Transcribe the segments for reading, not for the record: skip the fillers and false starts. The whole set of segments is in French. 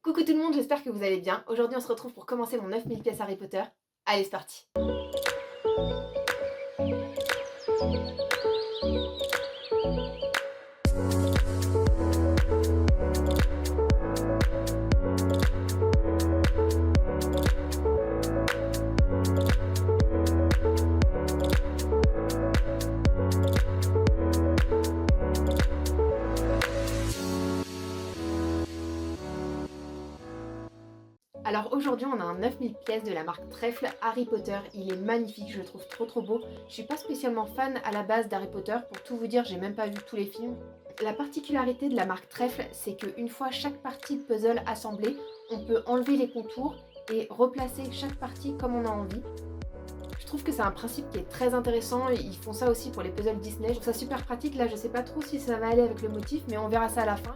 Coucou tout le monde, j'espère que vous allez bien. Aujourd'hui on se retrouve pour commencer mon 9000 pièces Harry Potter. Allez, c'est parti. Alors aujourd'hui on a un 9000 pièces de la marque Trèfle Harry Potter. Il est magnifique, je le trouve trop beau. Je suis pas spécialement fan à la base d'Harry Potter. Pour tout vous dire, j'ai même pas vu tous les films. La particularité de la marque Trèfle, c'est qu'une fois chaque partie de puzzle assemblée, on peut enlever les contours et replacer chaque partie comme on a envie. Je trouve que c'est un principe qui est très intéressant, ils font ça aussi pour les puzzles Disney. Je trouve ça super pratique, là je sais pas trop si ça va aller avec le motif, mais on verra ça à la fin.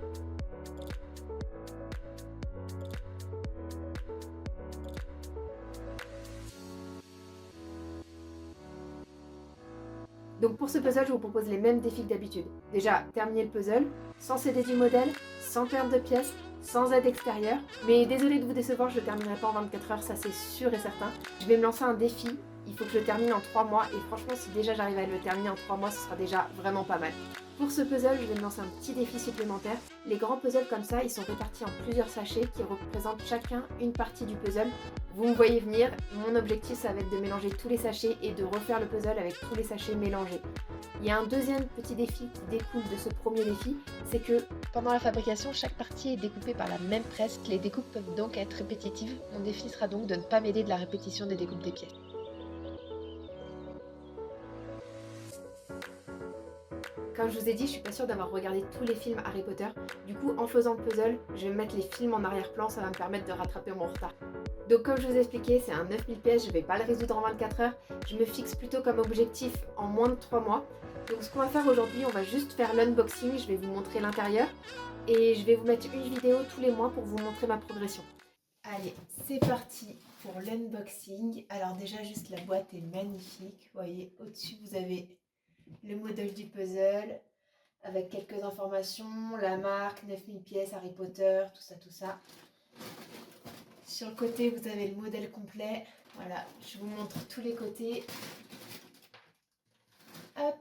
Donc pour ce puzzle, je vous propose les mêmes défis que d'habitude. Déjà, terminer le puzzle, sans céder du modèle, sans perdre de pièces, sans aide extérieure. Mais désolé de vous décevoir, je ne le terminerai pas en 24 heures, ça c'est sûr et certain. Je vais me lancer un défi, il faut que je le termine en 3 mois, et franchement si déjà j'arrive à le terminer en 3 mois, ce sera déjà vraiment pas mal. Pour ce puzzle, je vais me lancer un petit défi supplémentaire. Les grands puzzles comme ça, ils sont répartis en plusieurs sachets qui représentent chacun une partie du puzzle. Vous me voyez venir, mon objectif ça va être de mélanger tous les sachets et de refaire le puzzle avec tous les sachets mélangés. Il y a un deuxième petit défi qui découle de ce premier défi, c'est que pendant la fabrication, chaque partie est découpée par la même presse. Les découpes peuvent donc être répétitives. Mon défi sera donc de ne pas m'aider de la répétition des découpes des pièces. Comme je vous ai dit, je suis pas sûre d'avoir regardé tous les films Harry Potter. Du coup, en faisant le puzzle, je vais mettre les films en arrière-plan, ça va me permettre de rattraper mon retard. Donc comme je vous ai expliqué, c'est un 9000 pièces, je vais pas le résoudre en 24 heures. Je me fixe plutôt comme objectif en moins de 3 mois. Donc ce qu'on va faire aujourd'hui, on va juste faire l'unboxing, je vais vous montrer l'intérieur. Et je vais vous mettre une vidéo tous les mois pour vous montrer ma progression. Allez, c'est parti pour l'unboxing. Alors déjà, juste la boîte est magnifique. Vous voyez, au-dessus, vous avez le modèle du puzzle avec quelques informations, la marque, 9000 pièces, Harry Potter, tout ça, tout ça. Sur le côté, vous avez le modèle complet. Voilà, je vous montre tous les côtés. Hop.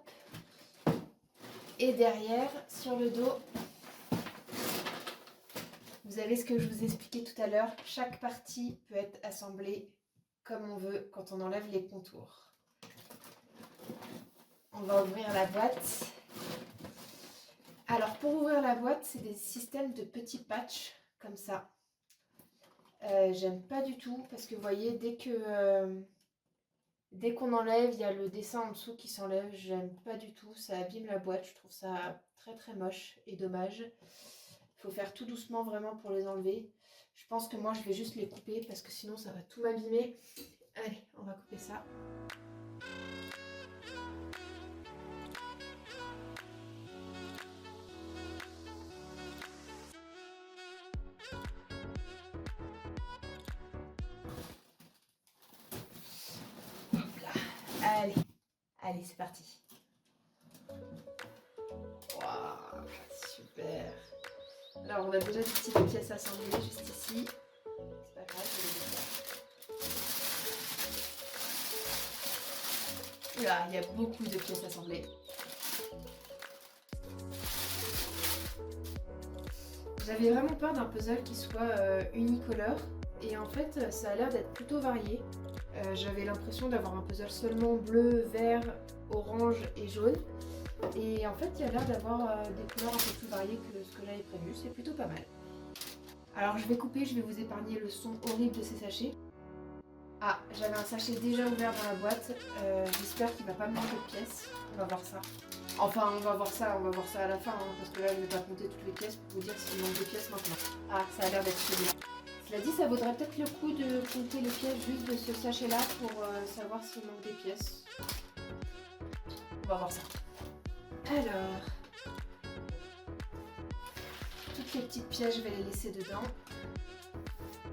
Et derrière, sur le dos, vous avez ce que je vous ai expliqué tout à l'heure. Chaque partie peut être assemblée comme on veut quand on enlève les contours. On va ouvrir la boîte. Alors pour ouvrir la boîte, c'est des systèmes de petits patchs comme ça. J'aime pas du tout parce que vous voyez, dès qu'on enlève, il y a le dessin en dessous qui s'enlève. J'aime pas du tout, ça abîme la boîte. Je trouve ça très moche et dommage. Il faut faire tout doucement vraiment pour les enlever. Je pense que moi je vais juste les couper parce que sinon ça va tout m'abîmer. Allez, on va couper ça. Allez, allez, c'est parti. Waouh, super. Alors on a déjà des petites pièces assemblées juste ici. C'est pas grave, je vais les faire. Là, il y a beaucoup de pièces assemblées. J'avais vraiment peur d'un puzzle qui soit unicolore et en fait ça a l'air d'être plutôt varié. J'avais l'impression d'avoir un puzzle seulement bleu, vert, orange et jaune. Et en fait il y a l'air d'avoir des couleurs un peu plus variées que ce que j'avais prévu, c'est plutôt pas mal. Alors je vais couper, je vais vous épargner le son horrible de ces sachets. Ah, j'avais un sachet déjà ouvert dans la boîte, j'espère qu'il va pas me manquer de pièces, on va voir ça. Enfin, on va voir ça à la fin, hein, parce que là, je vais pas compter toutes les pièces pour vous dire s'il manque des pièces maintenant. Ah, ça a l'air d'être celui-là. Cela dit, ça vaudrait peut-être le coup de compter les pièces juste de ce sachet-là pour savoir s'il manque des pièces. On va voir ça. Alors, toutes les petites pièces, je vais les laisser dedans.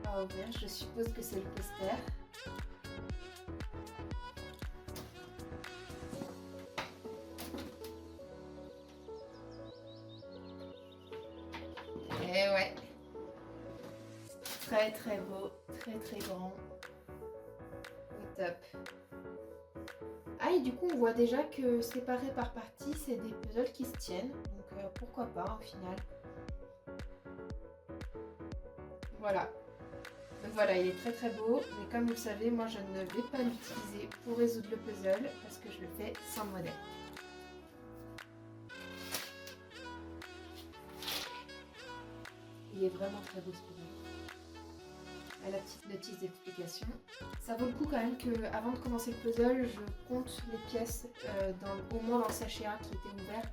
On va ouvrir, je suppose que c'est le poster. Et ouais. Très très beau, très très grand. Au top. Ah et du coup on voit déjà que séparés par partie c'est des puzzles qui se tiennent. Donc pourquoi pas au final. Voilà. Donc voilà, il est très très beau. Mais comme vous le savez, moi je ne vais pas l'utiliser pour résoudre le puzzle parce que je le fais sans modèle. Il est vraiment très beau ce puzzle. À la petite notice d'explication. Ça vaut le coup quand même que avant de commencer le puzzle, je compte les pièces au moins dans le sachet A qui était ouvert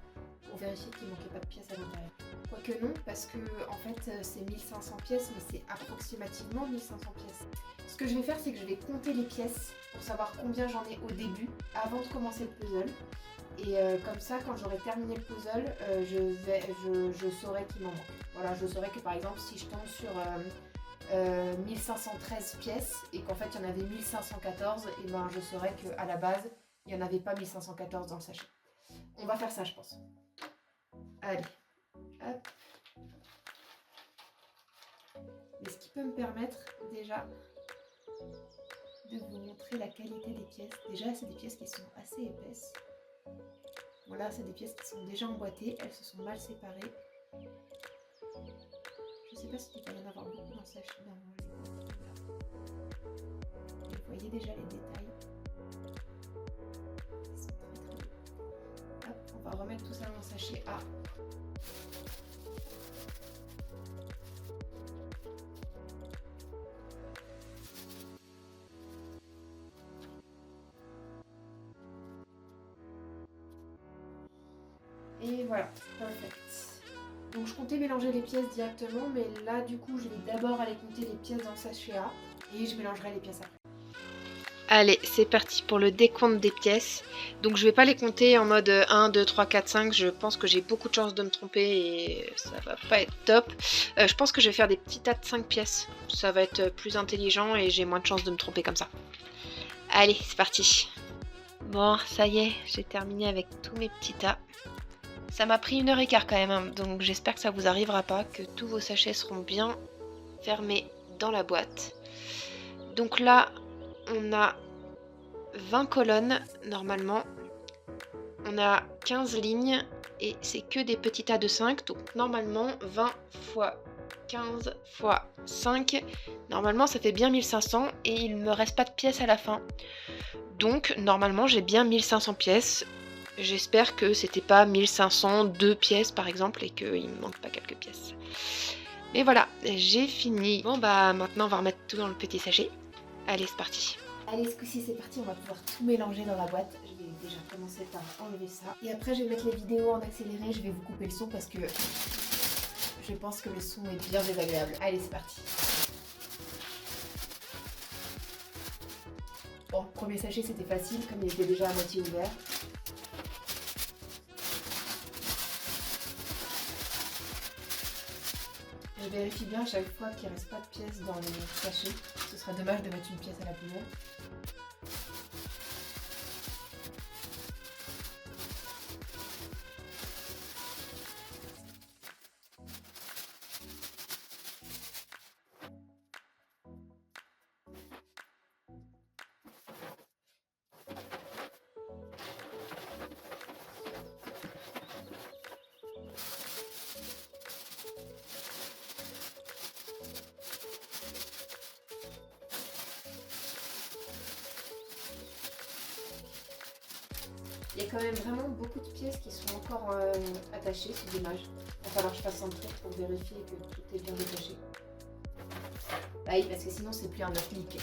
pour vérifier qu'il ne manquait pas de pièces à l'intérieur. Quoique non, parce que en fait c'est 1500 pièces, mais c'est approximativement 1500 pièces. Ce que je vais faire, c'est que je vais compter les pièces pour savoir combien j'en ai au début, avant de commencer le puzzle. Et comme ça, quand j'aurai terminé le puzzle, je saurai qu'il m'en manque. Voilà, je saurai que par exemple, si je tombe sur 1513 pièces et qu'en fait il y en avait 1514, et ben je saurais qu'à la base il n'y en avait pas 1514 dans le sachet. On va faire ça je pense. Allez, hop. Et ce qui peut me permettre déjà de vous montrer la qualité des pièces. Déjà c'est des pièces qui sont assez épaisses. Voilà, c'est des pièces qui sont déjà emboîtées, elles se sont mal séparées. Je sais pas s'il va y en avoir beaucoup dans le sachet. Vous voyez déjà les détails. Ils sont très très beaux. Hop, on va remettre tout ça dans le sachet A. Et voilà, perfect. Donc je comptais mélanger les pièces directement, mais là du coup je vais d'abord aller compter les pièces dans le sachet A et je mélangerai les pièces après. Allez, c'est parti pour le décompte des pièces. Donc je vais pas les compter en mode 1, 2, 3, 4, 5. Je pense que j'ai beaucoup de chances de me tromper et ça va pas être top. Je pense que je vais faire des petits tas de 5 pièces. Ça va être plus intelligent et j'ai moins de chances de me tromper comme ça. Allez, c'est parti. Bon, ça y est, j'ai terminé avec tous mes petits tas. Ça m'a pris 1h15 quand même, hein, donc j'espère que ça vous arrivera pas, que tous vos sachets seront bien fermés dans la boîte. Donc là, on a 20 colonnes normalement, on a 15 lignes et c'est que des petits tas de 5, donc normalement 20 fois 15 fois 5, normalement ça fait bien 1500 et il ne me reste pas de pièces à la fin. Donc normalement j'ai bien 1500 pièces. J'espère que c'était pas 1502 pièces par exemple et qu'il me manque pas quelques pièces. Mais voilà, j'ai fini. Bon bah maintenant on va remettre tout dans le petit sachet. Allez, c'est parti. Allez, ce coup-ci c'est parti, on va pouvoir tout mélanger dans la boîte. Je vais déjà commencer par enlever ça. Et après je vais mettre les vidéos en accéléré, je vais vous couper le son parce que je pense que le son est bien désagréable. Allez, c'est parti. Bon, premier sachet c'était facile comme il était déjà à moitié ouvert. Je vérifie bien à chaque fois qu'il ne reste pas de pièces dans les sachets. Ce serait dommage de mettre une pièce à la poubelle. Il y a quand même vraiment beaucoup de pièces qui sont encore attachées, c'est dommage. Il va falloir que je fasse un tour pour vérifier que tout est bien détaché. Bah oui, parce que sinon c'est plus un œuf niqué.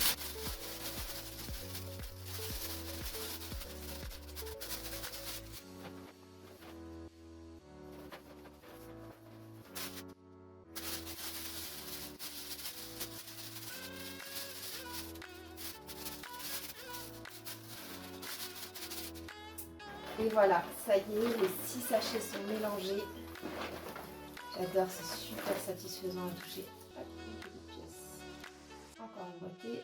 Et voilà, ça y est, les 6 sachets sont mélangés. J'adore, c'est super satisfaisant à toucher. Hop, une petite pièce. Encore emboîtée.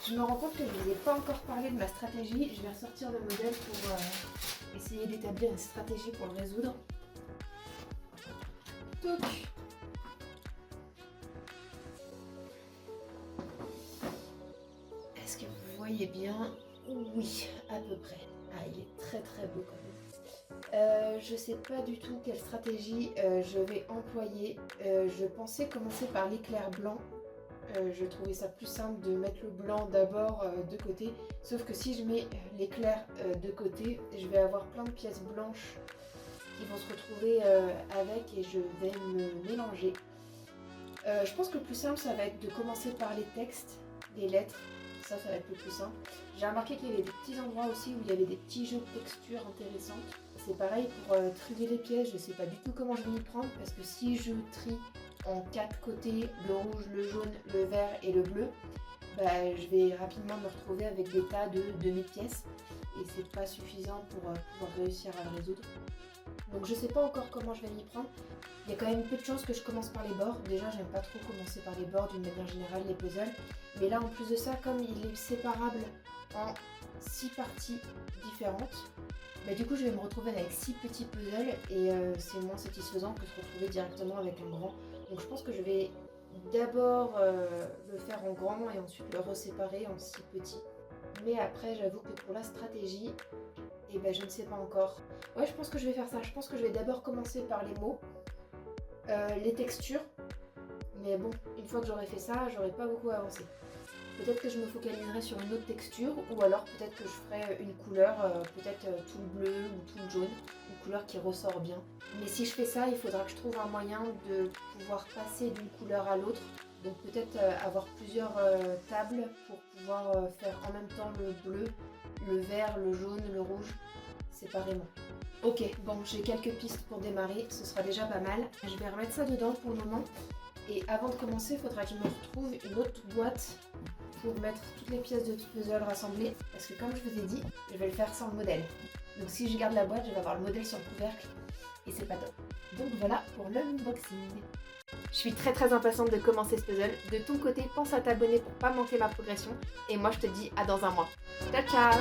Je me rends compte que je ne vous ai pas encore parlé de ma stratégie. Je vais ressortir le modèle pour essayer d'établir une stratégie pour le résoudre. Toc. Est-ce que vous voyez bien? Oui, à peu près. Ah, il est très très beau quand même. Je sais pas du tout quelle stratégie je vais employer. Je pensais commencer par l'éclair blanc. Je trouvais ça plus simple de mettre le blanc d'abord de côté. Sauf que si je mets l'éclair de côté, je vais avoir plein de pièces blanches qui vont se retrouver avec et je vais me mélanger. Je pense que le plus simple, ça va être de commencer par les textes, les lettres. Ça va être le plus simple. J'ai remarqué qu'il y avait des petits endroits aussi où il y avait des petits jeux de textures intéressantes. C'est pareil pour trier les pièces, je sais pas du tout comment je vais m'y prendre parce que si je trie en 4 côtés, le rouge, le jaune, le vert et le bleu, bah, je vais rapidement me retrouver avec des tas de demi-pièces et c'est pas suffisant pour pouvoir réussir à le résoudre. Donc je sais pas encore comment je vais m'y prendre. Il y a quand même peu de chances que je commence par les bords. Déjà, j'aime pas trop commencer par les bords d'une manière générale, les puzzles. Mais là, en plus de ça, comme il est séparable en 6 parties différentes, bah, du coup, je vais me retrouver avec 6 petits puzzles et c'est moins satisfaisant que de se retrouver directement avec un grand. Donc je pense que je vais d'abord le faire en grand et ensuite le reséparer en 6 petits. Mais après, j'avoue que pour la stratégie, et ben je ne sais pas encore. Ouais, je pense que je vais faire ça. Je pense que je vais d'abord commencer par les mots, les textures. Mais bon, une fois que j'aurai fait ça, j'aurai pas beaucoup avancé. Peut-être que je me focaliserai sur une autre texture ou alors peut-être que je ferai une couleur, peut-être tout le bleu ou tout le jaune, une couleur qui ressort bien. Mais si je fais ça, il faudra que je trouve un moyen de pouvoir passer d'une couleur à l'autre. Donc peut-être avoir plusieurs tables pour pouvoir faire en même temps le bleu, le vert, le jaune, le rouge, séparément. Ok, bon, j'ai quelques pistes pour démarrer, ce sera déjà pas mal. Je vais remettre ça dedans pour le moment. Et avant de commencer, il faudra que je me retrouve une autre boîte pour mettre toutes les pièces de puzzle rassemblées. Parce que comme je vous ai dit, je vais le faire sans le modèle. Donc si je garde la boîte, je vais avoir le modèle sur le couvercle. Et c'est pas top. Donc voilà pour l'unboxing. Je suis très impatiente de commencer ce puzzle. De ton côté, pense à t'abonner pour pas manquer ma progression. Et moi, je te dis à dans un mois. Ciao ciao!